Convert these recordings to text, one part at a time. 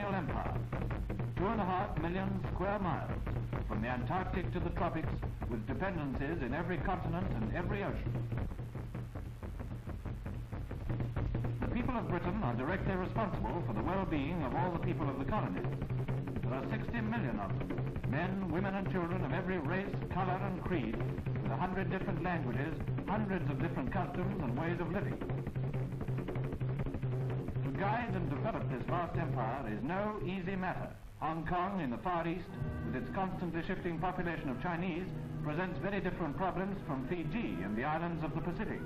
colonial empire. 2.5 million square miles, from the Antarctic to the tropics, with dependencies in every continent and every ocean. The people of Britain are directly responsible for the well-being of all the people of the colonies. There are 60 million of them, men, women and children of every race, colour and creed, with 100 different languages, hundreds of different customs and ways of living. To guide and develop this vast empire is no easy matter. Hong Kong in the Far East, with its constantly shifting population of Chinese, presents very different problems from Fiji and the islands of the Pacific.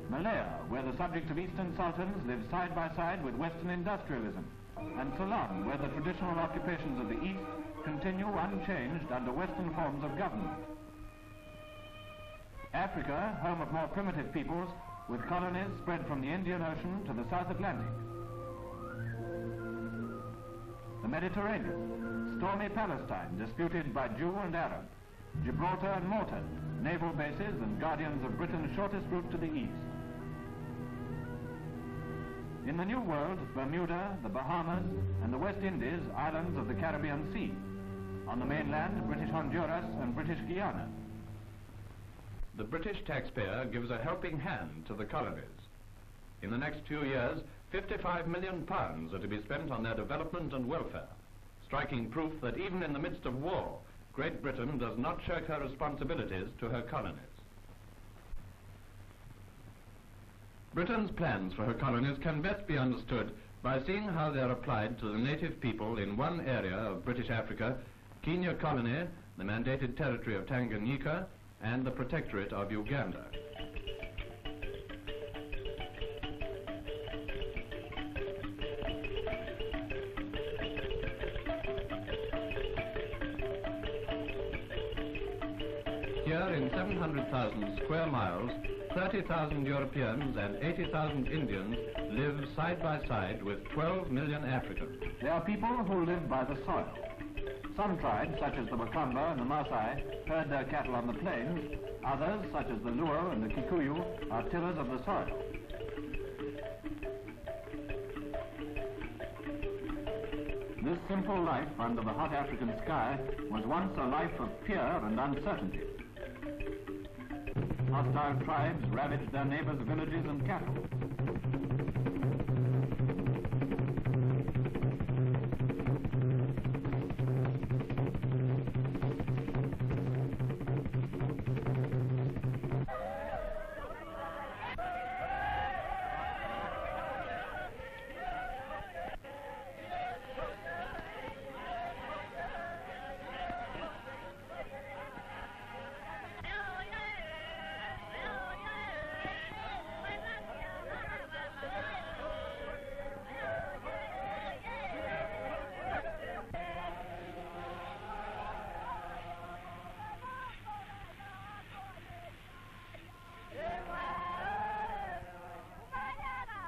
Malaya, where the subjects of Eastern sultans live side by side with Western industrialism, and Ceylon, where the traditional occupations of the East continue unchanged under Western forms of government. Africa, home of more primitive peoples, with colonies spread from the Indian Ocean to the South Atlantic. The Mediterranean, stormy Palestine, disputed by Jew and Arab, Gibraltar and Malta, naval bases and guardians of Britain's shortest route to the east. In the New World, Bermuda, the Bahamas, and the West Indies, islands of the Caribbean Sea. On the mainland, British Honduras and British Guyana. The British taxpayer gives a helping hand to the colonies. In the next few years, £55 million are to be spent on their development and welfare, striking proof that even in the midst of war, Great Britain does not shirk her responsibilities to her colonies. Britain's plans for her colonies can best be understood by seeing how they are applied to the native people in one area of British Africa, Kenya Colony, the mandated territory of Tanganyika, and the protectorate of Uganda. Here in 700,000 square miles, 30,000 Europeans and 80,000 Indians live side by side with 12 million Africans. They are people who live by the soil. Some tribes, such as the Wakamba and the Massai, herd their cattle on the plains. Others, such as the Luo and the Kikuyu, are tillers of the soil. This simple life under the hot African sky was once a life of fear and uncertainty. Hostile tribes ravaged their neighbors' villages and cattle.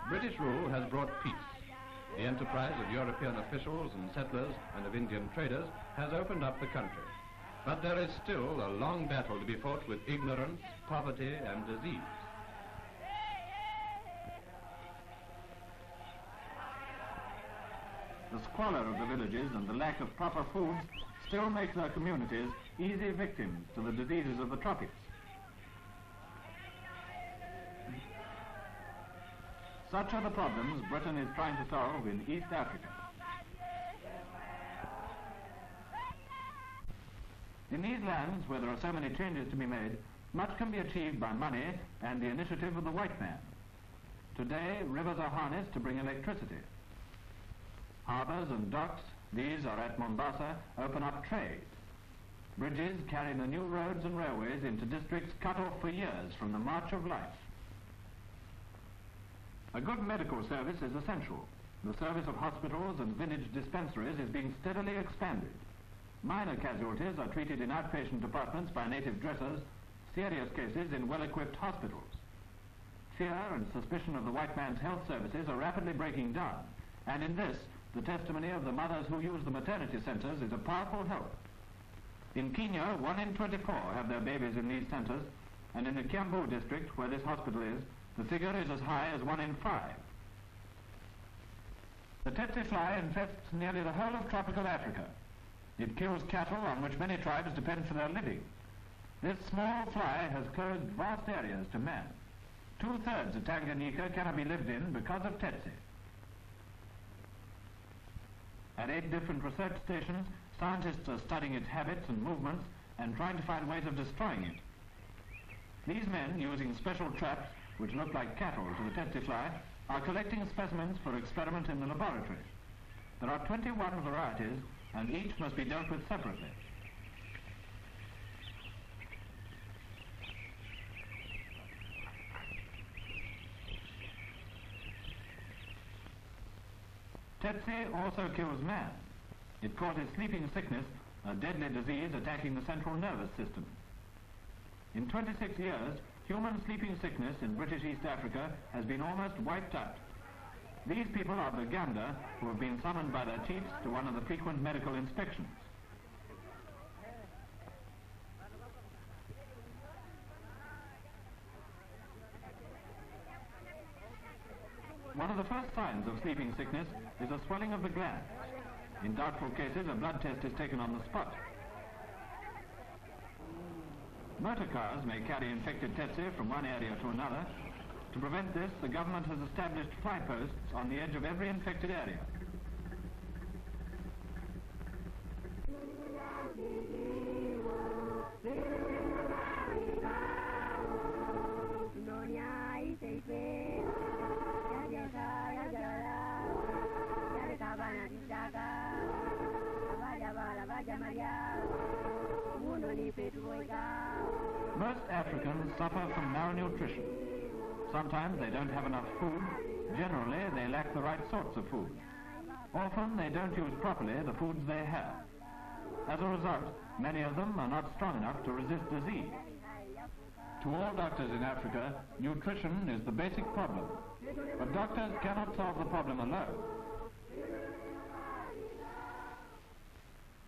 British rule has brought peace. The enterprise of European officials and settlers and of Indian traders has opened up the country. But there is still a long battle to be fought with ignorance, poverty, and disease. The squalor of the villages and the lack of proper food still make their communities easy victims to the diseases of the tropics. Such are the problems Britain is trying to solve in East Africa. In these lands, where there are so many changes to be made, much can be achieved by money and the initiative of the white man. Today, rivers are harnessed to bring electricity. Harbours and docks, these are at Mombasa, open up trade. Bridges carry the new roads and railways into districts cut off for years from the march of life. A good medical service is essential. The service of hospitals and village dispensaries is being steadily expanded. Minor casualties are treated in outpatient departments by native dressers, serious cases in well-equipped hospitals. Fear and suspicion of the white man's health services are rapidly breaking down, and in this, the testimony of the mothers who use the maternity centres is a powerful help. In Kenya, 1 in 24 have their babies in these centres, and in the Kiambu district, where this hospital is, the figure is as high as 1 in 5. The tsetse fly infests nearly the whole of tropical Africa. It kills cattle on which many tribes depend for their living. This small fly has closed vast areas to man. 2/3 of Tanganyika cannot be lived in because of tsetse. At 8 different research stations, scientists are studying its habits and movements and trying to find ways of destroying it. These men, using special traps which look like cattle to the tsetse fly, are collecting specimens for experiment in the laboratory. There are 21 varieties, and each must be dealt with separately. Tsetse also kills man. It causes sleeping sickness, a deadly disease attacking the central nervous system. In 26 years, human sleeping sickness in British East Africa has been almost wiped out. These people are Uganda, who have been summoned by their chiefs to one of the frequent medical inspections. One of the first signs of sleeping sickness is a swelling of the glands. In doubtful cases, a blood test is taken on the spot. Motor cars may carry infected tsetse from one area to another. To prevent this, the government has established fly posts on the edge of every infected area. Most Africans suffer from malnutrition. Sometimes they don't have enough food. Generally, they lack the right sorts of food. Often, they don't use properly the foods they have. As a result, many of them are not strong enough to resist disease. To all doctors in Africa, nutrition is the basic problem. But doctors cannot solve the problem alone.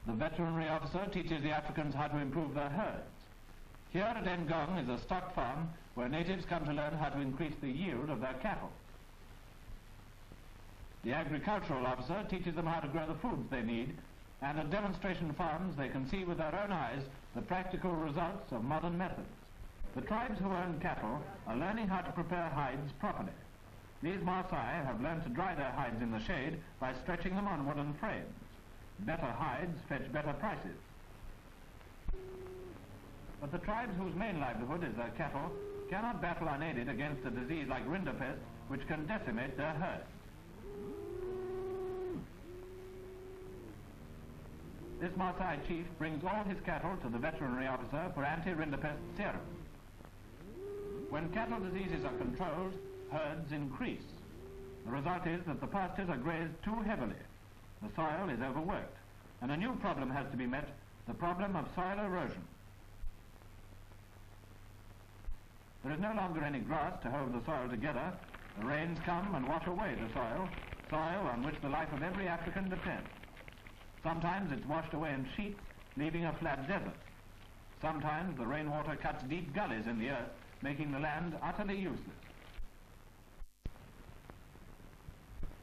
The veterinary officer teaches the Africans how to improve their herds. Here at Ngong is a stock farm where natives come to learn how to increase the yield of their cattle. The agricultural officer teaches them how to grow the foods they need, and at demonstration farms they can see with their own eyes the practical results of modern methods. The tribes who own cattle are learning how to prepare hides properly. These Massai have learned to dry their hides in the shade by stretching them on wooden frames. Better hides fetch better prices. But the tribes whose main livelihood is their cattle cannot battle unaided against a disease like rinderpest, which can decimate their herds. This Massai chief brings all his cattle to the veterinary officer for anti-rinderpest serum. When cattle diseases are controlled, herds increase. The result is that the pastures are grazed too heavily. The soil is overworked, and a new problem has to be met, the problem of soil erosion. There is no longer any grass to hold the soil together. The rains come and wash away the soil on which the life of every African depends. Sometimes it's washed away in sheets, leaving a flat desert. Sometimes the rainwater cuts deep gullies in the earth, making the land utterly useless.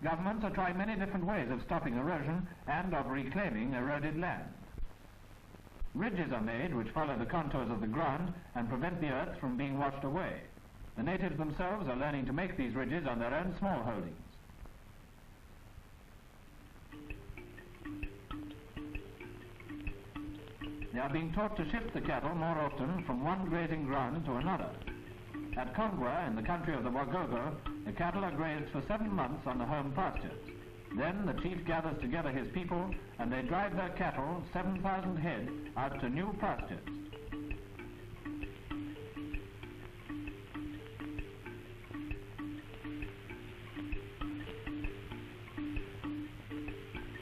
Governments are trying many different ways of stopping erosion and of reclaiming eroded land. Ridges are made which follow the contours of the ground and prevent the earth from being washed away. The natives themselves are learning to make these ridges on their own small holdings. They are being taught to shift the cattle more often from one grazing ground to another. At Kongwa, in the country of the Wagogo, the cattle are grazed for 7 months on the home pastures. Then the chief gathers together his people and they drive their cattle, 7,000 head, out to new pastures.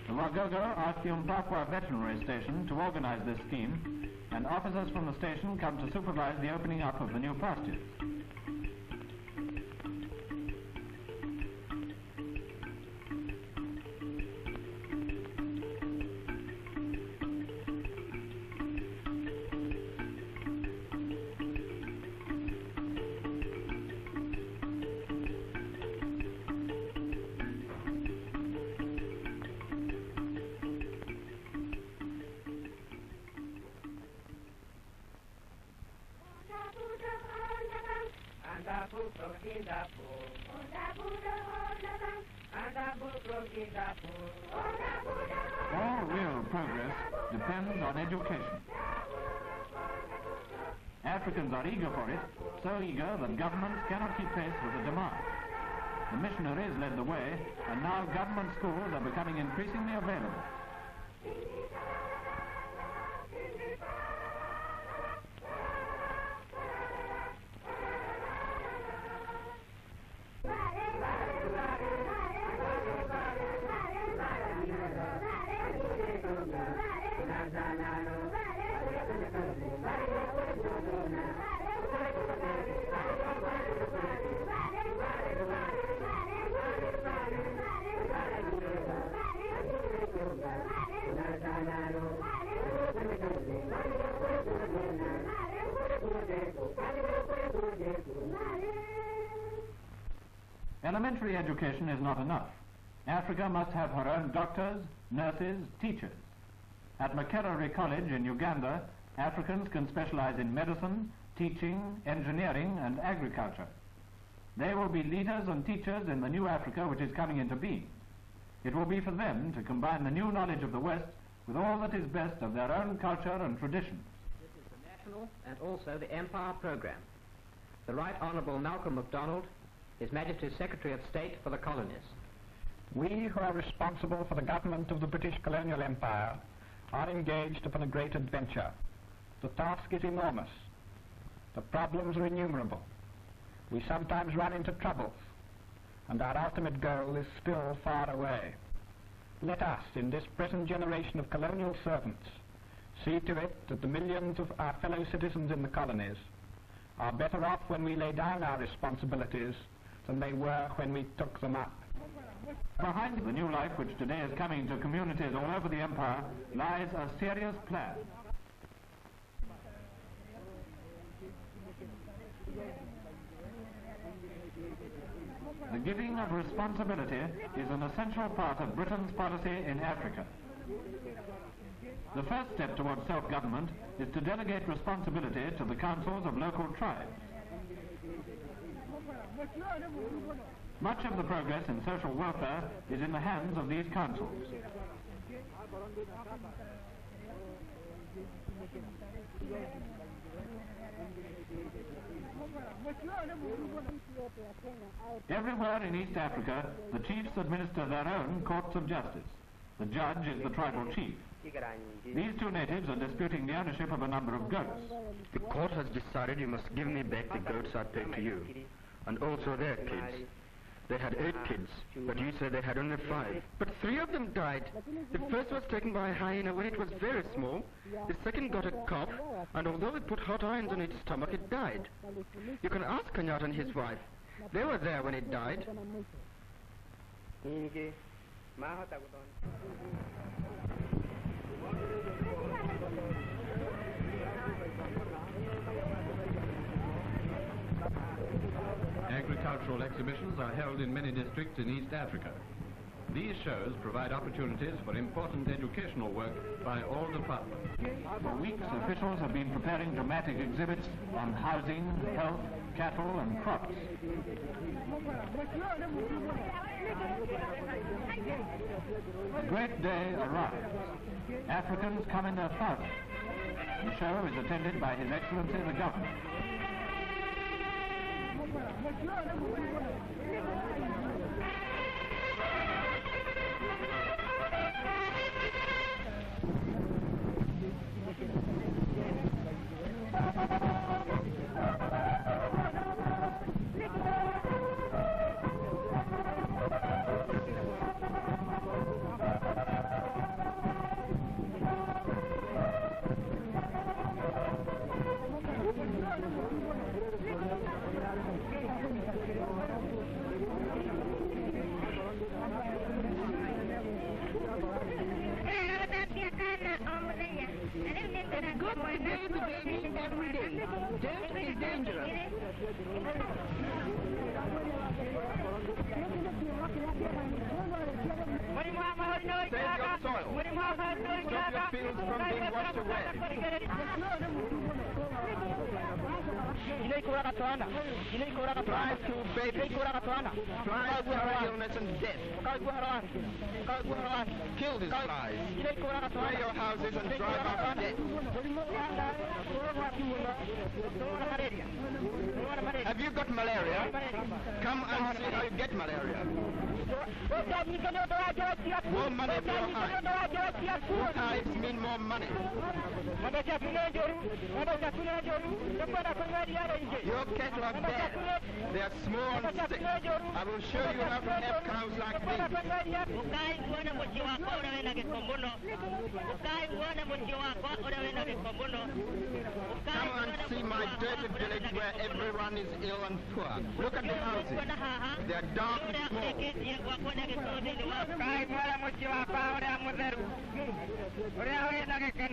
The Wagogo asked the Mpapwa veterinary station to organize this scheme, and officers from the station come to supervise the opening up of the new pastures. All real progress depends on education. Africans are eager for it, so eager that governments cannot keep pace with the demand. The missionaries led the way, and now government schools are becoming increasingly available. Elementary education is not enough. Africa must have her own doctors, nurses, teachers. At Makerere College in Uganda, Africans can specialize in medicine, teaching, engineering, and agriculture. They will be leaders and teachers in the new Africa which is coming into being. It will be for them to combine the new knowledge of the West with all that is best of their own culture and traditions. This is the national and also the Empire Programme. The Right Honourable Malcolm MacDonald, His Majesty's Secretary of State for the Colonies. We who are responsible for the government of the British Colonial Empire are engaged upon a great adventure. The task is enormous. The problems are innumerable. We sometimes run into troubles, and our ultimate goal is still far away. Let us, in this present generation of colonial servants, see to it that the millions of our fellow citizens in the colonies are better off when we lay down our responsibilities than they were when we took them up. Behind the new life which today is coming to communities all over the empire lies a serious plan. The giving of responsibility is an essential part of Britain's policy in Africa. The first step towards self-government is to delegate responsibility to the councils of local tribes. Much of the progress in social welfare is in the hands of these councils. Everywhere in East Africa, the chiefs administer their own courts of justice. The judge is the tribal chief. These two natives are disputing the ownership of a number of goats. The court has decided you must give me back the goats I paid to you, and also their kids. They had 8 kids, but you said they had only 5. But 3 of them died. The first was taken by a hyena when it was very small. The second got a cough, and although we put hot irons on its stomach, it died. You can ask Kenyatta and his wife. They were there when it died. Agricultural exhibitions are held in many districts in East Africa. These shows provide opportunities for important educational work by all departments. For weeks, officials have been preparing dramatic exhibits on housing, health, cattle, and crops. The great day arrives. Africans come in their thousands. The show is attended by His Excellency the Governor. Fly through babies. Flies carry illness and death. Kill these flies. Spray your houses and drive out death. Have you got malaria? Come and see how you get malaria. More money for your hives. Your hives mean more money. Your cattle are bad. They are small and sick. I will show you how to have cows like these. Come and see my dirty village where everyone is ill and poor. Look at the houses. They are dark and small.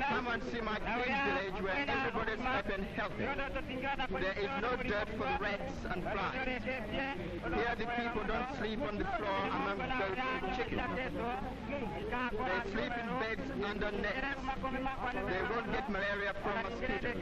Come and see my clean village where everybody is happy and healthy. There is no dirt for rats and flies. Here the people don't sleep on the floor among goats and chickens. They sleep in beds under nets. They won't get malaria from mosquitoes.